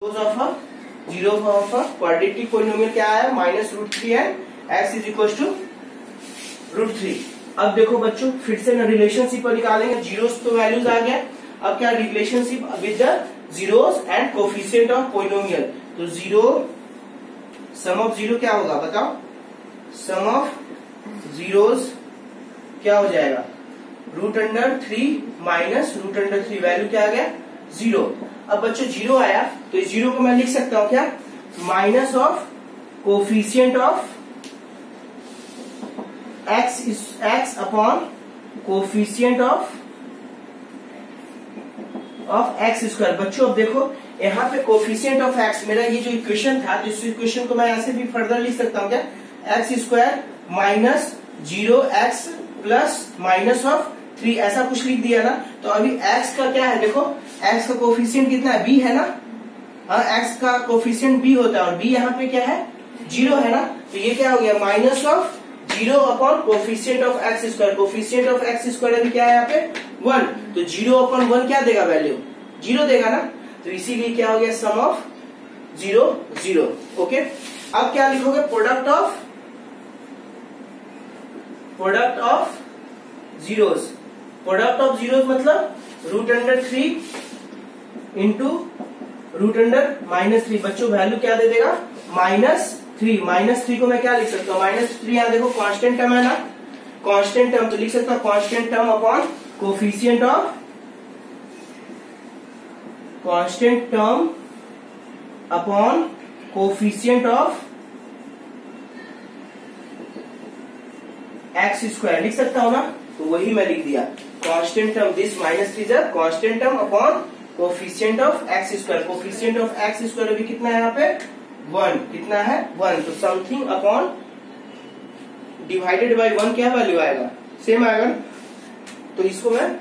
Zero of a quadratic polynomial क्या है, -√3 and x is equal to √3। अब देखो बच्चों फिर से ना रिलेशनशिप निकालेंगे, जीरोस तो वैल्यूज आ गया, अब क्या relationship with the zeros and coefficient of polynomial. तो जीरो सम ऑफ जीरो क्या होगा बताओ, सम ऑफ जीरोस क्या हो जाएगा, √3 माइनस √3, वैल्यू क्या आ गया 0। अब बच्चों जीरो आया तो इस जीरो को मैं लिख सकता हूं क्या, minus of coefficient of x upon coefficient of x square. बच्चों अब देखो यहाँ पे कोफिशिएंट ऑफ x, मेरा ये जो इक्वेशन था, इस इक्वेशन को मैं ऐसे भी फर्दर लिख सकता हूँ क्या, x square minus 0x plus minus of 3, ऐसा कुछ लिख दिया ना। तो अभी x का क्या है, देखो x का कोफिशिएंट कितना है, b है ना, हाँ x का कोफिशिएंट b होता है और b यहाँ पे क्या है 0 है ना। तो ये क्या हो गया, minus of 0 upon coefficient of x square. Coefficient of x square अभी क्या है यहाँ पे 1, तो 0 अपॉन 1 क्या देगा, वैल्यू 0 देगा ना। तो इसीलिए क्या हो गया, सम ऑफ 0 0। ओके, अब क्या लिखोगे, product of zeros. Product of zeros मतलब √3 इंटू √-3। बच्चों वैल्यू क्या दे देगा, -3। -3 को मैं क्या लिख सकता हूँ, -3 यहाँ देखो कांस्टेंट टर्म है ना, कांस्टेंट टर्म तो लिख सकता हूँ constant term upon coefficient of, constant term upon coefficient of x square लिख सकता हूँ ना। तो वही मैं लिख दिया, constant term this -3 is a constant term upon coefficient of x square. Coefficient of x square अभी कितना है यहाँ पे 1, कितना है 1, तो समथिंग अपॉन डिवाइडेड बाय 1 क्या वैल्यू आएगा, सेम आएगा। तो इसको मैं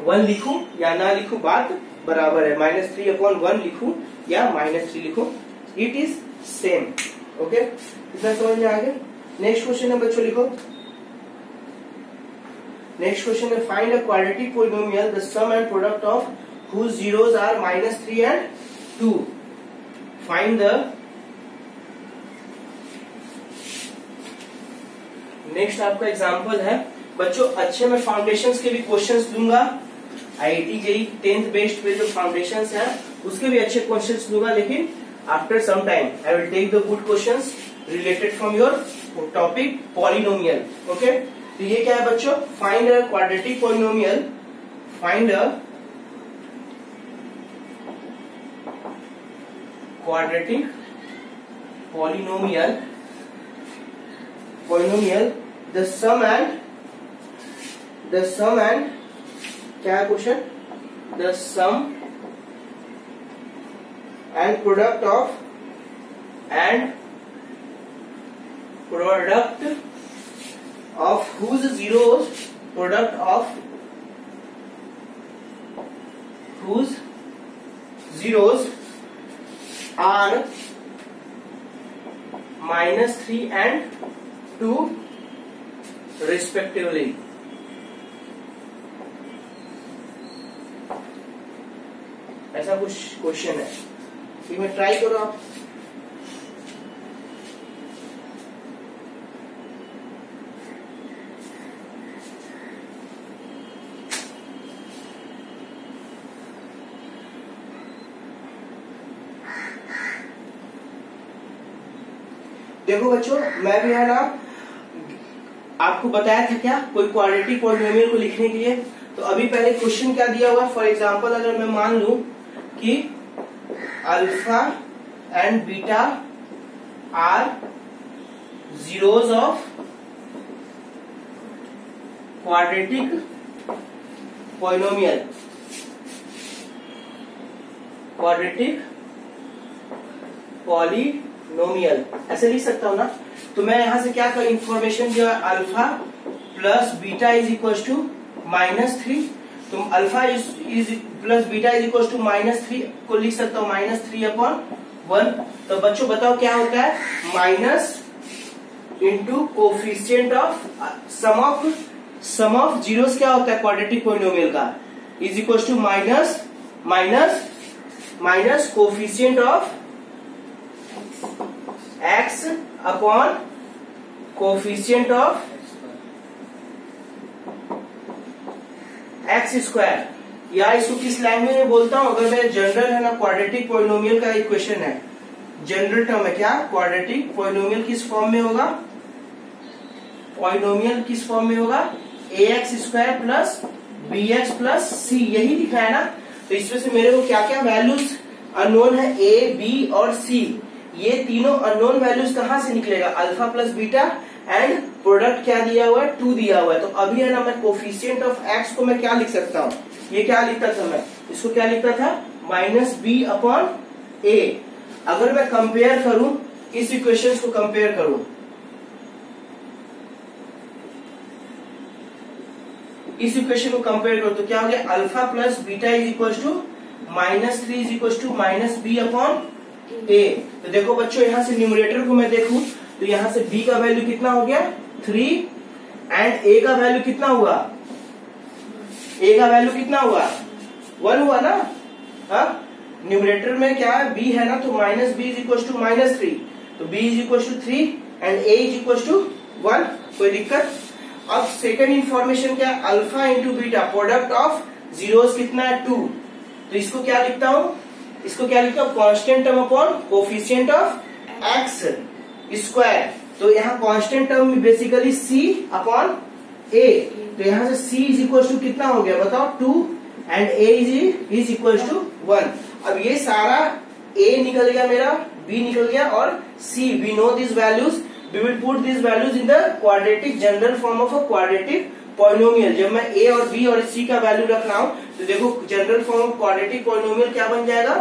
1 लिखूं या ना लिखूं बात बराबर है, -3 अपॉन 1 लिखूं या -3 लिखूं, इट इज सेम। ओके, इतना समझ में आ गया। नेक्स्ट क्वेश्चन है बच्चों, लिखो नेक्स्ट क्वेश्चन है, find a quadratic polynomial the sum and product of whose zeros are -3 and 2. Find the next आपका एग्जांपल है बच्चों, अच्छे मैं फाउंडेशंस के भी क्वेश्चंस दूंगा, IIT JEE 10th बेस्ड पे जो फाउंडेशंस है उसके भी अच्छे क्वेश्चंस दूंगा, लेकिन after some time I will take the good questions related from your topic polynomial. Okay, तो ये क्या है बच्चों, find a quadratic polynomial, find a quadratic polynomial, the sum and क्या है question, the sum and product of whose zeros are -3 and 2 respectively। ऐसा कुछ question है, एक बार ट्राई करो आप। देखो बच्चों, मैं भी है ना आपको बताया था क्या, कोई क्वाड्रेटिक पॉलिनोमियल को लिखने के लिए। तो अभी पहले क्वेश्चन क्या दिया हुआ, फॉर एग्जांपल अगर मैं मान लूं कि alpha and beta are zeros of quadratic polynomial, ऐसे लिख सकता हूं ना। तो मैं यहां से क्या कर इंफॉर्मेशन दिया, alpha plus beta is equal to -3, तो alpha is plus beta is equal to -3 को लिख सकता हूँ -3 अपॉन 1। तो बच्चों बताओ क्या होता है, minus into coefficient of sum of zeros क्या होता है क्वाड्रेटिक पॉलिनोमियल का, is equal to minus minus coefficient of x upon coefficient of x square, या इसको किस लैंग्वेज में बोलता हूं, अगर मैं जनरल है ना क्वाड्रेटिक पॉलिनोमियल का इक्वेशन है, जनरल टर्म है क्या, क्वाड्रेटिक पॉलिनोमियल किस फॉर्म में होगा, पॉलिनोमियल किस फॉर्म में होगा, a x square plus b x plus c, यही लिखा है ना। तो इसमें से मेरे को क्या क्या वैल्यूज अननोन है, ए बी और सी, ये तीनों अननोन वैल्यूज कहाँ से निकलेगा, alpha plus beta and product क्या दिया हुआ है, 2 दिया हुआ है। तो अभी है ना मैं कोफिशिएंट ऑफ एक्स को मैं क्या लिख सकता हूँ, ये क्या लिखता था मैं, इसको क्या लिखता था, माइनस बी अपॉन ए। अगर मैं कंपेयर करूं, इस इक्वेशन को कंपेयर करूं, इस इक्वेशन को कंपेयर करो तो क्या हो गया, alpha plus beta is equal to minus 3 is equal to minus b upon a. तो देखो बच्चों, यहां से न्यूमरेटर को मैं देखूं तो यहां से b का वैल्यू कितना हो गया 3 एंड a का वैल्यू कितना हुआ, a का वैल्यू कितना हुआ 1 हुआ ना। हाँ, न्यूमरेटर में क्या है b है ना, तो minus b is equal to minus 3, तो b is equal to 3 and a is equal to 1, कोई दिक्कत। अब सेकंड इंफॉर्मेशन क्या है, alpha into beta, product of zeros कितना है 2, तो इसको क्या लिखता हूं, इसको क्या लिखता हूं, constant term upon coefficient of x square. तो यहाँ constant term basically c upon a, तो यहाँ से c इज इक्वल टू कितना हो गया बताओ 2 and a is equal to 1। अब ये सारा a निकल गया मेरा, b निकल गया और c, we know this values, we will put this values in the quadratic general form of a quadratic polynomial. जब मैं a और b और c का वैल्यू रख रहा हूं तो देखो general form of quadratic polynomial क्या बन जाएगा,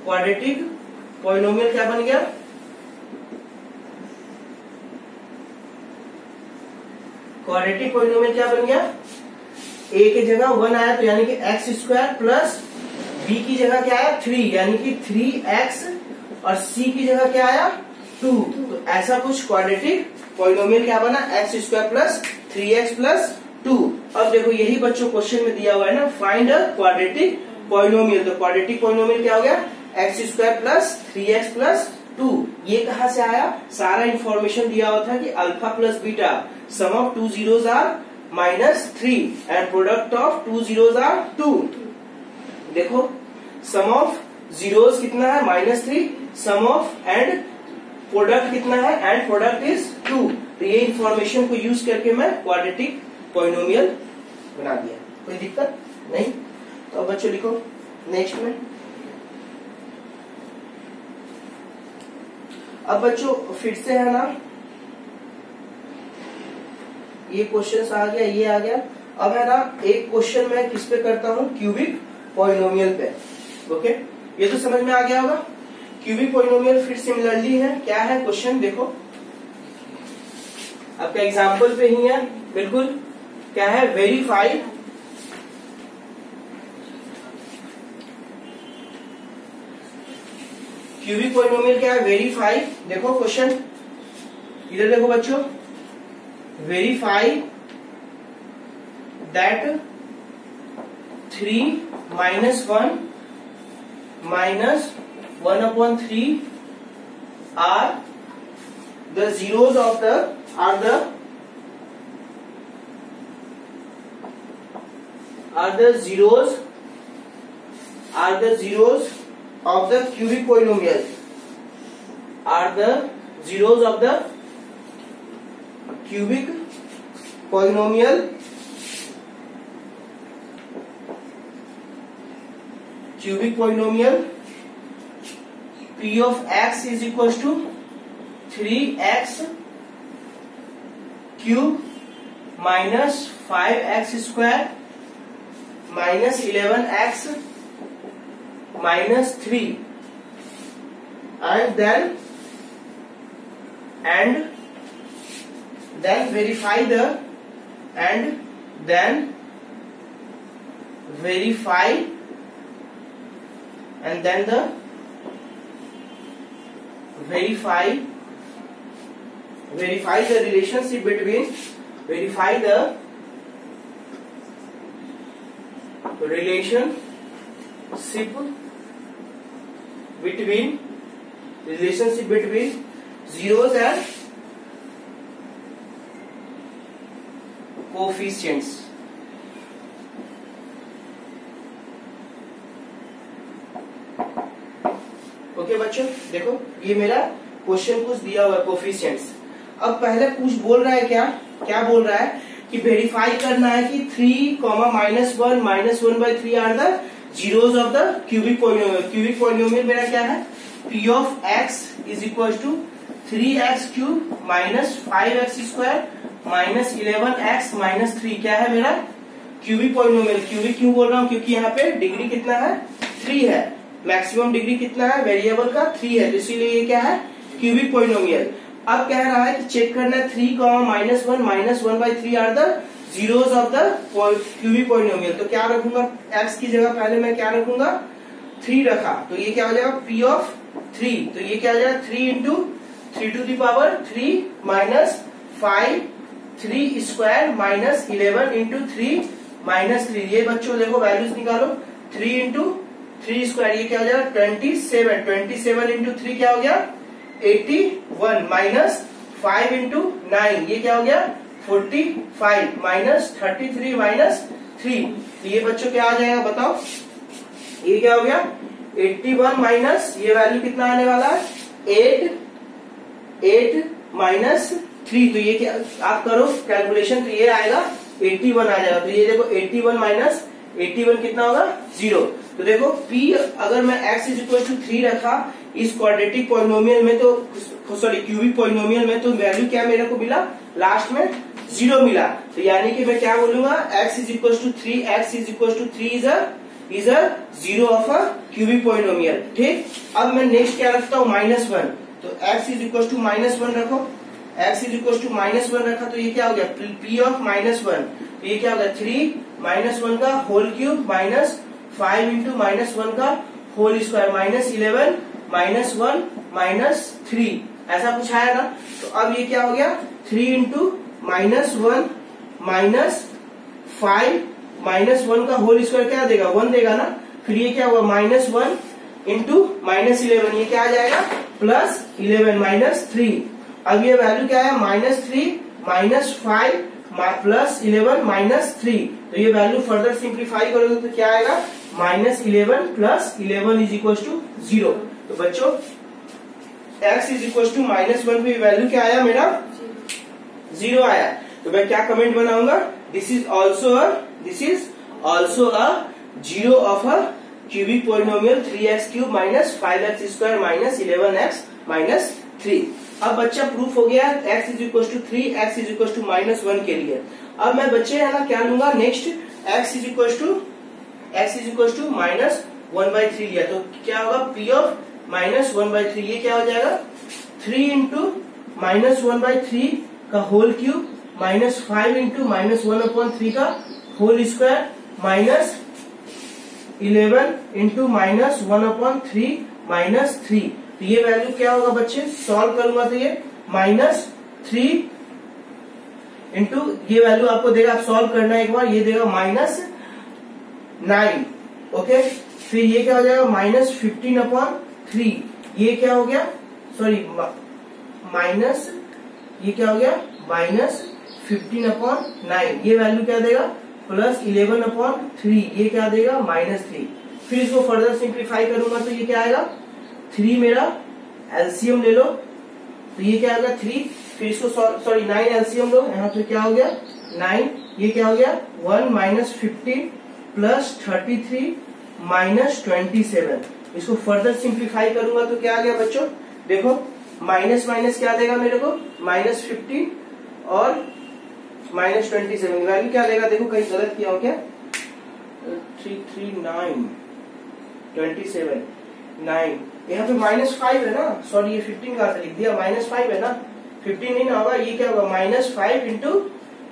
क्वाड्रेटिक पॉलिनोमियल क्या बन गया, क्वाड्रेटिक पॉलिनोमियल क्या बन गया, a की जगह 1 आया तो यानी कि एक्स स्क्वायर प्लस b की जगह क्या आया 3 यानी कि 3x और c की जगह क्या आया 2। तो ऐसा कुछ क्वाड्रेटिक पॉलिनोमियल क्या बना, x square plus 3x plus 2। अब देखो यही बच्चों क्वेश्चन में दिया हुआ है ना, फाइंड अ क्वाड्रेटिक पॉलिनोमियल। तो क्वाड्रेटिक पॉलिनोमियल क्या हो गया, x square plus 3x plus 2। ये कहाँ से आया, सारा इंफॉर्मेशन दिया हुआ था कि alpha plus beta, sum of 2 zeros are minus 3 and product of 2 zeros are 2। देखो सम ऑफ जीरोस कितना है minus 3, sum of and product कितना है एंड प्रोडक्ट इज 2। तो ये इंफॉर्मेशन को यूज करके मैं क्वाड्रेटिक पॉलिनोमियल बना दिया, कोई दिक्कत नहीं। तो अब बच्चों लिखो नेक्स्ट में। अब बच्चों फिर से है ना, ये क्वेश्चन आ गया, ये आ गया। अब है ना एक क्वेश्चन मैं किस पे करता हूं, क्यूबिक पॉलिनोमियल पे। ओके, ये तो समझ में आ गया होगा। क्यूबिक पॉलिनोमियल फिर सिमिलरली है, क्या है क्वेश्चन देखो, आपका एग्जाम्पल पे ही है बिल्कुल, क्या है, वेरीफाई क्यूबिक पॉलिनोमियल क्या है, वेरीफाई। देखो क्वेश्चन इधर देखो बच्चों, verify that 3 minus 1 minus 1 upon 3 are the zeros of the zeros of the cubic polynomial, are the zeros of the cubic polynomial p of x is equals to 3x cube minus 5x square minus 11x minus 3 and then verify the verify the relationship between between relationship between zeros and coefficients. Okay बच्चों, देखो ये मेरा question कुछ दिया हुआ है coefficients. अब पहले कुछ बोल रहा है, क्या बोल रहा है कि वेरीफाई करना है कि 3, -1, -1/3 are the zeros of the cubic polynomial. Cubic polynomial मेरा क्या है, p of x is equal to 3x³ -5x² -11x -3 क्या है मेरा क्यूबिक पॉलिनोमियल। क्यूबिक क्यों बोल रहा हूँ, क्योंकि यहाँ पे डिग्री कितना है, 3 है। मैक्सिमम डिग्री कितना है वेरिएबल का, 3 है, तो इसीलिए ये क्या है क्यूबिक पॉलिनोमियल। अब कह रहा है कि चेक करना है 3, -1 -1/3 are the zeros of the cubic polynomial. तो क्या रखूंगा, x की जगह पहले मैं क्या रखूंगा, 3 रखा, तो ये क्या हो जाएगा p ऑफ 3। तो ये क्या हो जाएगा 3 × 3 to the power 3 -5 3 स्क्वायर -11 × 3 -3। ये बच्चों देखो वैल्यूज निकालो, 3 × 3 स्क्वायर ये क्या हो जाएगा 27। 27 × 3 क्या हो गया 81 -5 × 9 ये क्या हो गया 45 -33 -3। तो ये बच्चों क्या आ जाएगा बताओ, ये क्या हो गया 81 माइनस ये वैल्यू कितना आने वाला है 8 -3। तो ये क्या आप करो कैलकुलेशन, तो ये आएगा 81 आ जाएगा। तो ये देखो 81 - 81 कितना होगा 0। तो देखो p अगर मैं x = 3 रखा इस क्वाड्रेटिक पॉलिनोमियल में, तो सॉरी क्यूबिक पॉलिनोमियल में, तो वैल्यू क्या मेरे को मिला लास्ट में 0 मिला। तो यानी कि मैं क्या बोलूंगा x = 3, x = 3 is a zero of a cubic polynomial. ठीक, अब मैं नेक्स्ट क्या रखता हूँ -1। तो x = -1 रखो, x = -1 रखा, तो ये क्या हो गया p ऑफ -1। तो ये क्या हो गया 3 -1 का होल क्यूब -5 × -1 का होल स्क्वायर -11 -1 -3 ऐसा कुछ आया ना। तो अब ये क्या हो गया 3 × -1 -5 -1 का होल स्क्वायर क्या देगा 1 देगा ना। फिर ये क्या होगा -1 × -11 ये क्या आ जाएगा +11 -3। अब ये वैल्यू क्या है -3 -5 +11 -3। तो ये वैल्यू फर्दर सिंप्लीफाई करोगे तो क्या आएगा -11 + 11 = 0। तो बच्चों x = -1 पे वैल्यू क्या आया मेरा 0 आया। तो मैं क्या कमेंट बनाऊंगा, this is also a zero of a cubic polynomial 3x³ -5x² -11x -3। अब बच्चा प्रूफ हो गया x = 3 x = -1 के लिए। अब मैं बच्चे है ना क्या लूंगा नेक्स्ट x = -1/3 लिया, तो क्या होगा p ऑफ -1/3 ये क्या हो जाएगा 3 × -1/3 का होल क्यूब -5 × -1/3 का होल स्क्वायर -11 × -1/3 -3। तो ये वैल्यू क्या होगा बच्चे, सॉल्व करूंगा तो ये -3 इंटू ये वैल्यू आपको देगा, आप सॉल्व करना एक बार, ये देगा -9। ओके, फिर ये क्या हो जाएगा -15/3 ये क्या हो गया सॉरी माइनस ये क्या हो गया -15/9 ये वैल्यू क्या देगा +11/3 ये क्या देगा -3। फिर इसको फर्दर सिंप्लीफाई करूंगा तो ये क्या आएगा 3 मेरा एलसीएम ले लो, तो ये क्या आएगा 3। फिर इसको सॉरी 9 एलसीएम लो, यहाँ पे क्या हो गया 9 ये क्या हो गया 1 -15 +33 -27। इसको फर्दर सिंप्लीफाई करूंगा तो क्या आ गया बच्चों, देखो माइनस माइनस क्या देगा मेरे को -15 और -27 वैल्यू क्या देगा, देखो कहीं गलत किया हो क्या 339 27 9 यहाँ पे -5 है ना, सॉरी ये 15 कहाँ से लिख दिया -5 है ना, 15 नहीं ना होगा, ये क्या होगा -5 ×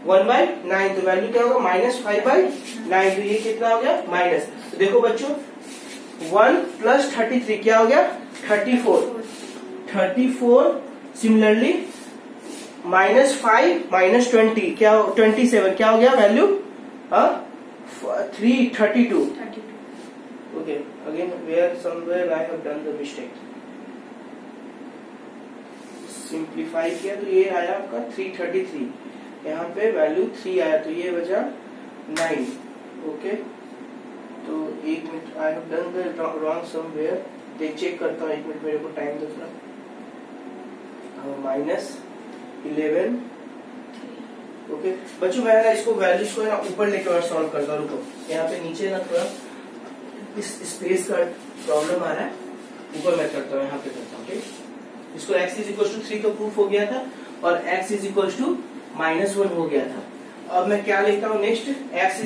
1/9 तो वैल्यू क्या होगा -5/9। तो ये कितना हो गया माइनस। तो देखो बच्चों 1 + 33 क्या हो गया 34। सिमिलरली -5 -20 क्या 27 क्या हो गया value 32। Okay again where somewhere I have done the mistake, simplify किया तो ये आया आपका 333, यहाँ पे वैल्यू 3 आया तो ये बचा 9। ओके तो एक minute, I have done the wrong somewhere, देख चेक करता हूँ, एक मिनट मेरे को टाइम दो थोड़ा। -11। ओके बच्चों मैं ना इसको वैल्यूज को ना ऊपर लेके और सॉल्व करता हूँ, रुको यहाँ पे नीचे ना थोड़ा इस स्पेस का प्रॉब्लम आ रहा है, ऊपर मैं करता हूँ, यहाँ पे करता हूँ। ठीक, इसको x = 3 तो प्रूफ हो गया था और x = -1 हो गया था। अब मैं क्या लिखता हूँ next, x =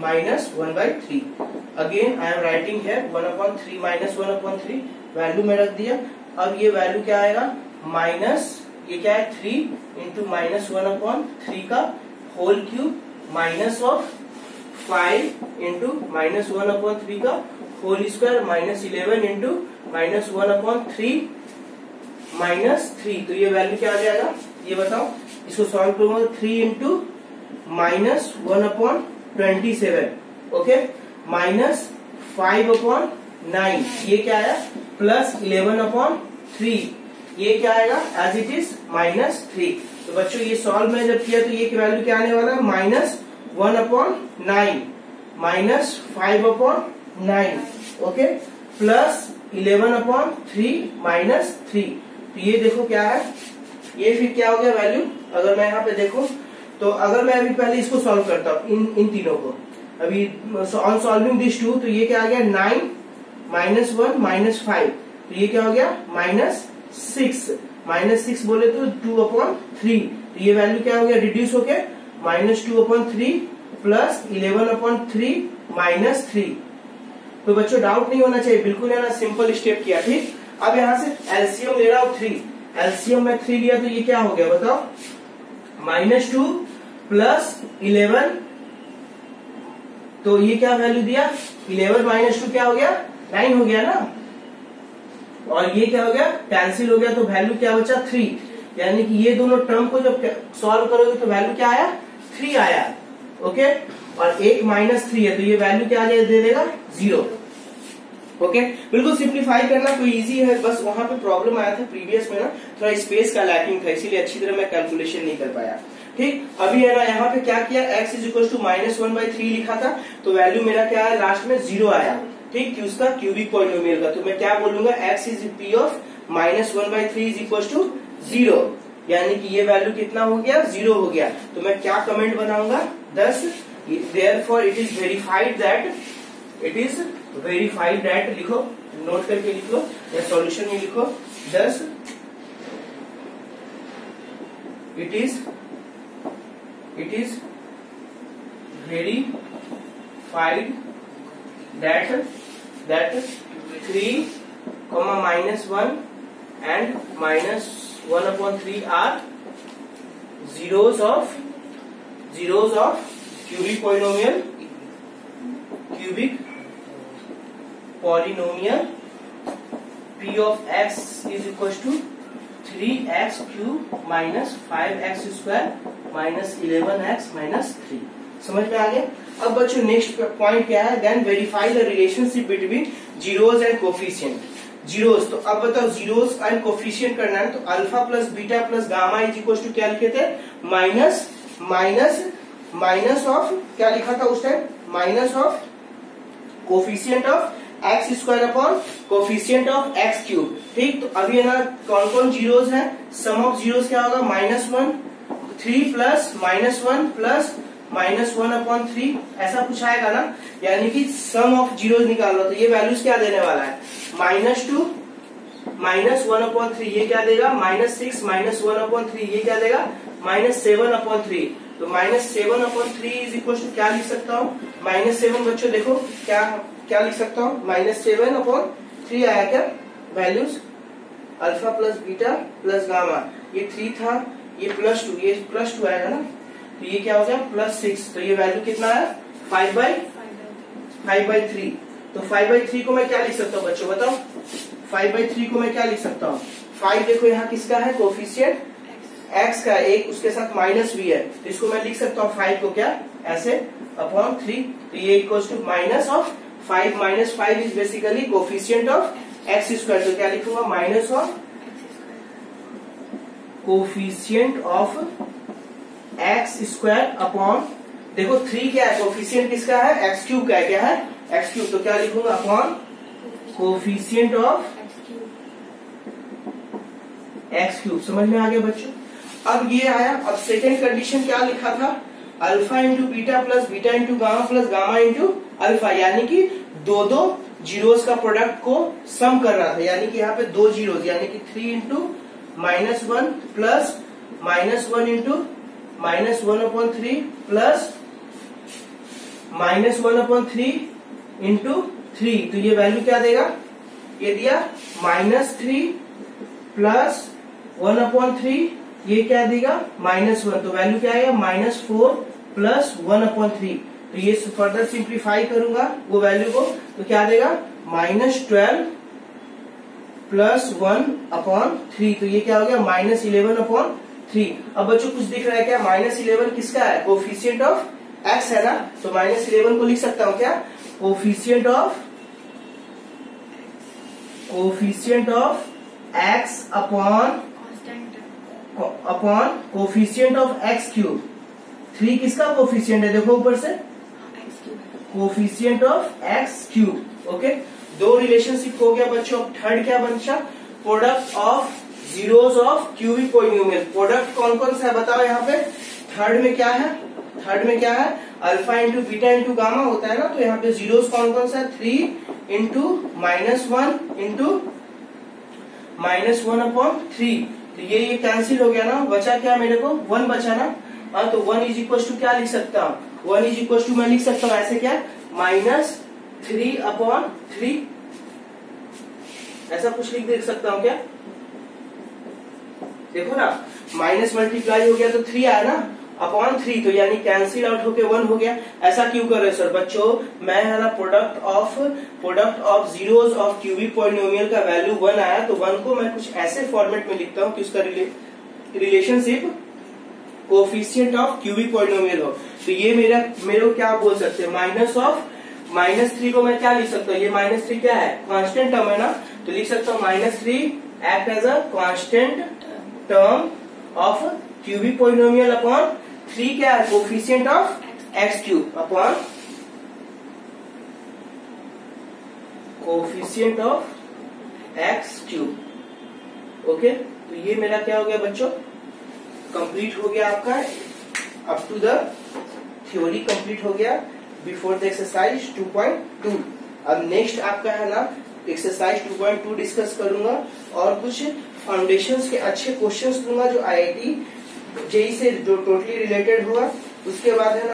-1/3। Again I am writing है 1/3 -1/3 वैल्यू में रख दिया। अब ये वैल्यू क्या आएगा, माइनस ये क्या है 3 इंटू -1/3 का whole cube minus of 5 into -1/3 का होल स्क्वायर -11 इंटू -1/3 -3। तो ये वैल्यू क्या आ जाएगा, ये बताओ, इसको सॉल्व करूंगा 3 इंटू -1/27 ओके -5/9 ये क्या आया +11/3 ये क्या आएगा एज इट इज -3। तो बच्चों ये सॉल्व में जब किया तो ये वैल्यू क्या आने वाला है -1/9 -5/9 ओके +11/3 -3। तो ये देखो क्या है, ये फिर क्या हो गया वैल्यू, अगर मैं यहाँ पे देखूं तो अगर मैं अभी पहले इसको सॉल्व करता हूँ इन तीनों को, अभी ऑन सॉल्विंग दिस 2 तो ये क्या आ गया 9 -1 -5 तो ये क्या हो गया -6 बोले तो 2/3 तो ये वैल्यू क्या हो गया रिड्यूस होके -2/3 +11/3 -3। तो बच्चों डाउट नहीं होना चाहिए, बिल्कुल है ना, सिंपल स्टेप किया। ठीक, अब यहाँ से एलसीएम ले रहा हूँ 3, एलसीएम में 3 लिया तो ये क्या हो गया बताओ, -2 +11 तो ये क्या वैल्यू दिया 11 -2 क्या हो गया 9 हो गया ना, और ये क्या हो गया कैंसिल हो गया तो वैल्यू क्या बचा 3, यानी कि ये दोनों टर्म को जब सॉल्व करोगे तो वैल्यू क्या आया 3 आया। ओके और एक -3 है तो ये वैल्यू क्या दे देगा 0। ओके बिल्कुल सिंप्लीफाई करना कोई इजी है, बस वहां पे प्रॉब्लम आया था प्रीवियस में ना, थोड़ा स्पेस का लैकिंग था इसीलिए अच्छी तरह मैं कैलकुलेशन नहीं कर पाया। ठीक, अभी है ना यहाँ पे क्या किया x = -1/3 लिखा था तो वैल्यू मेरा क्या है लास्ट में 0 आया। ठीक, कि उसका क्यूबिक पॉलिनोमियल का, तो मैं क्या बोलूंगा x is p of -1/3 = 0, यानी कि ये वैल्यू कितना हो गया 0 हो गया। तो मैं क्या कमेंट बनाऊंगा 10, therefore it is verified that लिखो, नोट करके लिख लो या सॉल्यूशन में लिखो 10 it is verified that 3, -1 and -1/3 are zeros of cubic polynomial p of x is equal to 3x cube -5x square -11x -3। समझ में आ गया। अब बच्चों नेक्स्ट पॉइंट क्या है, then verify the relationship between zeros and coefficient. Zeros, तो अब बताओ जीरोस एंड कोफिशिएंट करना है तो alpha plus beta plus gamma is equal to क्या लिखे थे माइनस ऑफ क्या लिखा था उस time, minus of coefficient of x square upon coefficient of x cube. ठीक, तो अभी है ना कौन कौन जीरोस है, सम ऑफ जीरोस क्या होगा -1 3 प्लस -1 प्लस -1/3 ऐसा कुछ आएगा ना, यानी कि सम ऑफ जीरोस निकालना, तो ये वैल्यूज क्या देने वाला है -2 -1/3 ये क्या देगा -6 -1/3 ये क्या देगा -7/3। तो -7/3 इज इक्वल टू क्या लिख सकता हूँ -7 बच्चों देखो क्या लिख सकता हूँ -7/3 आया क्या values, alpha plus beta plus gamma, ये 3 था ये +2 ये +2 आएगा ना, तो ये क्या हो गया +6, तो ये वैल्यू कितना है 5/3। तो 5/3 को मैं क्या लिख सकता हूँ बच्चों बताओ, 5/3 को मैं क्या लिख सकता हूँ, 5 देखो यहाँ किसका है कोफिशिएंट x का, एक उसके साथ माइनस भी है तो इसको मैं लिख सकता हूँ 5 को क्या ऐसे अपॉन 3, तो ये equals to minus of 5 minus 5 is basically coefficient of x square, तो क्या लिखूंगा minus of coefficient of x square upon, देखो 3 क्या है, कोफिशिएंट किसका है, एक्स क्यूब का है, क्या है एक्स क्यूब, तो क्या लिखूंगा upon coefficient of x cube. समझ में आ गया बच्चों। अब ये आया, अब सेकेंड कंडीशन क्या लिखा था, alpha into beta plus beta into gamma plus gamma into alpha, यानी कि दो जीरोस का प्रोडक्ट को सम कर रहा था, यानी कि यहाँ पे 2 जीरोस, यानी कि 3 into -1 plus -1 into -1/3 plus -1/3 into 3, तो ये वैल्यू क्या देगा, ये दिया -3 प्लस 1/3, ये क्या देगा -1, तो वैल्यू क्या आएगा -4 प्लस 1/3, तो ये फर्दर सिंप्लीफाई करूंगा वो वैल्यू को, तो क्या देगा -12 प्लस 1/3, तो ये क्या हो गया -11/3। अब बच्चों कुछ दिख रहा है क्या, -11 किसका है, कोफिशिएंट ऑफ एक्स है ना, तो -11 को लिख सकता हूं क्या, coefficient of x upon coefficient of x cube. 3 किसका कोफिशिएंट है, देखो ऊपर से coefficient of x cube. Okay, 2 relationship हो गया बच्चों। अब थर्ड क्या बचा, product of zeros of cubic polynomial. Product कौन कौन सा है बताओ, यहाँ पे थर्ड में क्या है, alpha into beta into gamma होता है ना, तो यहाँ पे जीरोस कौन कौन सा है, 3 इंटू -1 इंटू -1/3, तो ये कैंसिल हो गया ना, बचा क्या मेरे को 1 बचा ना, हाँ, तो 1 इज इक्वल टू क्या लिख सकता हूँ, 1 इज इक्वल टू मैं लिख सकता हूँ ऐसे क्या, -3/3, ऐसा कुछ लिख सकता हूँ क्या, देखो ना माइनस मल्टीप्लाई हो गया तो 3 आया ना, अपॉन 3, तो यानी कैंसिल आउट होके 1 हो गया। ऐसा क्यों कर रहे सर, बच्चों मैं है ना product of zeros of cubic polynomial का वैल्यू 1 आया, तो 1 को मैं कुछ ऐसे फॉर्मेट में लिखता हूँ कि उसका relationship coefficient of cubic polynomial हो। तो ये मेरे को क्या बोल सकते हैं, -3 को मैं क्या लिख सकता हूँ, ये -3 क्या है, कांस्टेंट टर्म है ना, तो लिख सकता हूँ -3 act as a constant term of cubic polynomial upon 3 क्या है, coefficient of x cube upon coefficient of x cube. Okay, तो ये मेरा क्या हो गया बच्चों, कंप्लीट हो गया आपका up to the theory complete हो गया बिफोर द एक्सरसाइज 2.2। अब नेक्स्ट आपका है ना एक्सरसाइज 2.2 डिस्कस करूंगा और कुछ फाउंडेशंस के अच्छे क्वेश्चंस दूंगा जो IIT जेईई से जो टोटली रिलेटेड हुआ। उसके बाद है ना